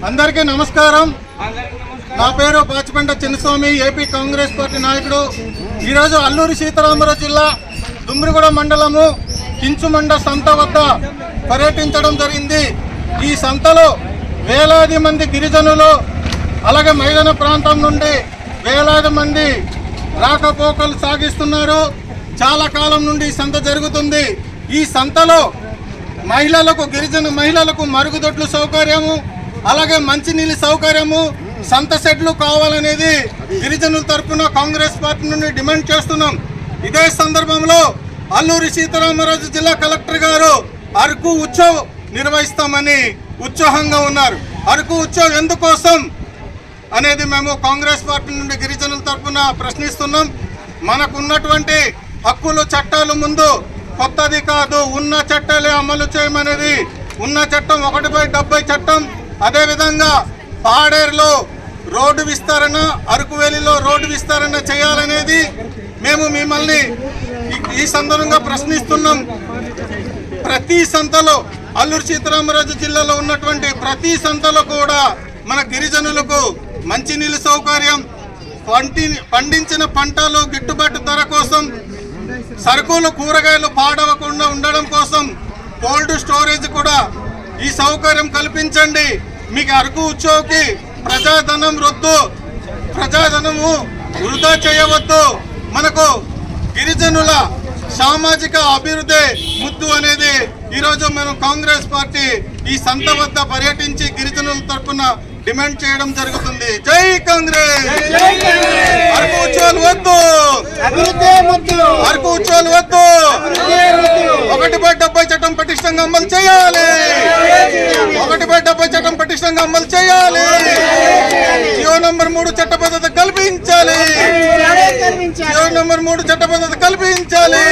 అందరికీ నమస్కారం. నా పేరు బాచిపెంట చిన్నస్వామి, ఏపీ కాంగ్రెస్ పార్టీ నాయకుడు. ఈరోజు అల్లూరి సీతారామరాజు జిల్లా దుమ్రిగూడ మండలము కించుమండ సంత వద్ద పర్యటించడం జరిగింది. ఈ సంతలో వేలాది మంది గిరిజనులు అలాగే మైదాన ప్రాంతం నుండి వేలాది మంది రాకపోకలు సాగిస్తున్నారు. చాలా కాలం నుండి సంత జరుగుతుంది. ఈ సంతలో మహిళలకు, గిరిజన మహిళలకు మరుగుదొడ్లు సౌకర్యము, అలాగే మంచినీళ్ళ సౌకర్యము, సంత సెట్లు కావాలనేది గిరిజనుల తరఫున కాంగ్రెస్ పార్టీ నుండి డిమాండ్ చేస్తున్నాం. ఇదే సందర్భంలో అల్లూరి సీతారామరాజు జిల్లా కలెక్టర్ గారు అరకు ఉత్సవ్ నిర్వహిస్తామని ఉత్సాహంగా ఉన్నారు. అరకు ఉత్సవ్ ఎందుకోసం అనేది మేము కాంగ్రెస్ పార్టీ నుండి గిరిజనుల తరఫున ప్రశ్నిస్తున్నాం. మనకున్నటువంటి హక్కులు, చట్టాలు ముందు కొత్తది కాదు, ఉన్న చట్టాలే అమలు చేయమనేది. ఉన్న చట్టం 1/70 చట్టం. అదేవిధంగా పాడేరులో రోడ్డు విస్తరణ, అరకువేలిలో రోడ్డు విస్తరణ చేయాలనేది మేము మిమ్మల్ని ఈ సందర్భంగా ప్రశ్నిస్తున్నాం. ప్రతి సంతలో, అల్లూరి సీతారామరాజు జిల్లాలో ఉన్నటువంటి ప్రతి సంతలో కూడా మన గిరిజనులకు మంచినీళ్ళ సౌకర్యం, పండించిన పంటలు గిట్టుబాటు ధర కోసం, సరుకులు, కూరగాయలు పాడవకుండా ఉండడం కోసం కోల్డ్ స్టోరేజ్ కూడా ఈ సౌకర్యం కల్పించండి. మీకు అరకు ఉత్సవ్కి ప్రజాధనం రొద్దు, ప్రజాధనము వృధా చేయవద్దు. మనకు గిరిజనుల సామాజిక అభివృద్ధి ముద్దు అనేది ఈరోజు మనం కాంగ్రెస్ పార్టీ ఈ సంత వద్ద పర్యటించి గిరిజనుల తరఫున డిమాండ్ చేయడం జరుగుతుంది. జై కాంగ్రెస్! అరకు ఉత్సవాలు వద్దు, అరకు ఉత్సవాలు వద్దు. 1/70 చట్టం పటిష్టంగా అమలు చేయాలి. 1/70 చట్టం పటిష్టంగా అమలు చేయాలి. జియో నంబర్ 3 చట్టబద్ధత కల్పించాలి. జియో నంబర్ 3 చట్టబద్ధత కల్పించాలి.